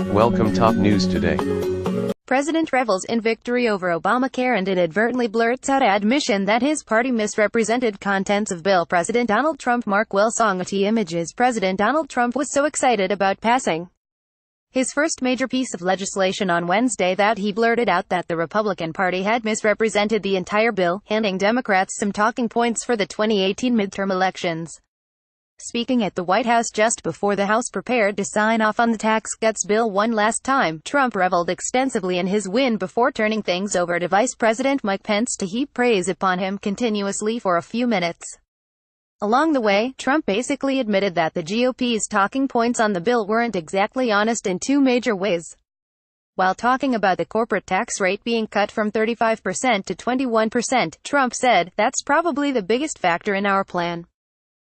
Welcome top news today. President revels in victory over Obamacare and inadvertently blurts out admission that his party misrepresented contents of bill. President Donald Trump. Mark WilsonGetty images. President Donald Trump was so excited about passing his first major piece of legislation on Wednesday that he blurted out that the Republican Party had misrepresented the entire bill, handing Democrats some talking points for the 2018 midterm elections. Speaking at the White House just before the House prepared to sign off on the tax cuts bill one last time, Trump reveled extensively in his win before turning things over to Vice President Mike Pence to heap praise upon him continuously for a few minutes. Along the way, Trump basically admitted that the GOP's talking points on the bill weren't exactly honest in two major ways. While talking about the corporate tax rate being cut from 35% to 21%, Trump said, "That's probably the biggest factor in our plan.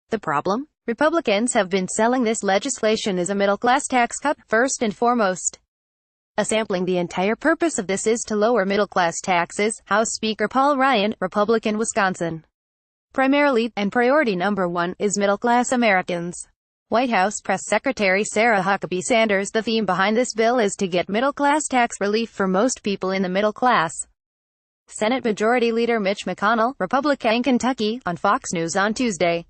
The problem? Republicans have been selling this legislation as a middle-class tax cut, first and foremost. A sampling. The entire purpose of this is to lower middle-class taxes." House Speaker Paul Ryan, Republican, Wisconsin. Primarily, and priority number one, is middle-class Americans. White House Press Secretary Sarah Huckabee Sanders. The theme behind this bill is to get middle-class tax relief for most people in the middle class. Senate Majority Leader Mitch McConnell, Republican, Kentucky, on Fox News on Tuesday.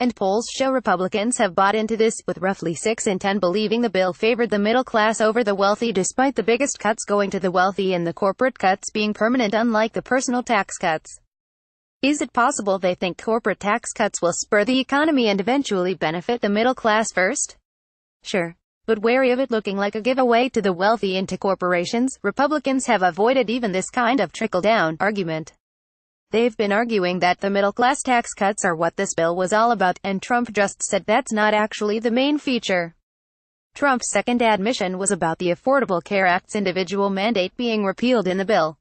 And polls show Republicans have bought into this, with roughly 6 in 10 believing the bill favored the middle class over the wealthy, despite the biggest cuts going to the wealthy and the corporate cuts being permanent, unlike the personal tax cuts. Is it possible they think corporate tax cuts will spur the economy and eventually benefit the middle class first? Sure. But wary of it looking like a giveaway to the wealthy and to corporations, Republicans have avoided even this kind of trickle-down argument. They've been arguing that the middle-class tax cuts are what this bill was all about, and Trump just said that's not actually the main feature. Trump's second admission was about the Affordable Care Act's individual mandate being repealed in the bill.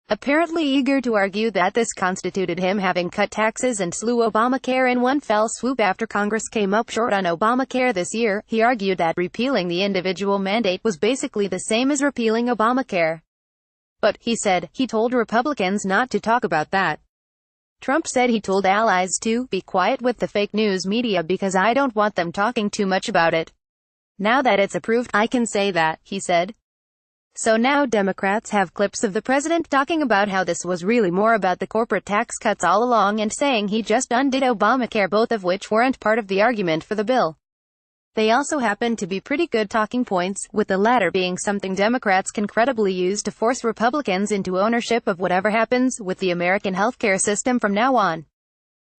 Apparently eager to argue that this constituted him having cut taxes and slew Obamacare in one fell swoop after Congress came up short on Obamacare this year, he argued that repealing the individual mandate was basically the same as repealing Obamacare. But, he said, he told Republicans not to talk about that. Trump said he told allies to be quiet with the fake news media because I don't want them talking too much about it. Now that it's approved, I can say that, he said. So now Democrats have clips of the president talking about how this was really more about the corporate tax cuts all along and saying he just undid Obamacare, both of which weren't part of the argument for the bill. They also happen to be pretty good talking points, with the latter being something Democrats can credibly use to force Republicans into ownership of whatever happens with the American healthcare system from now on.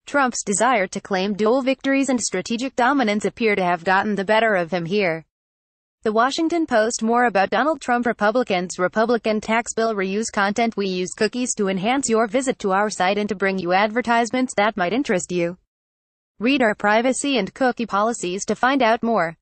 Trump's desire to claim dual victories and strategic dominance appear to have gotten the better of him here. The Washington Post. More about Donald Trump. Republicans. Republican tax bill reuse content. We use cookies to enhance your visit to our site and to bring you advertisements that might interest you. Read our privacy and cookie policies to find out more.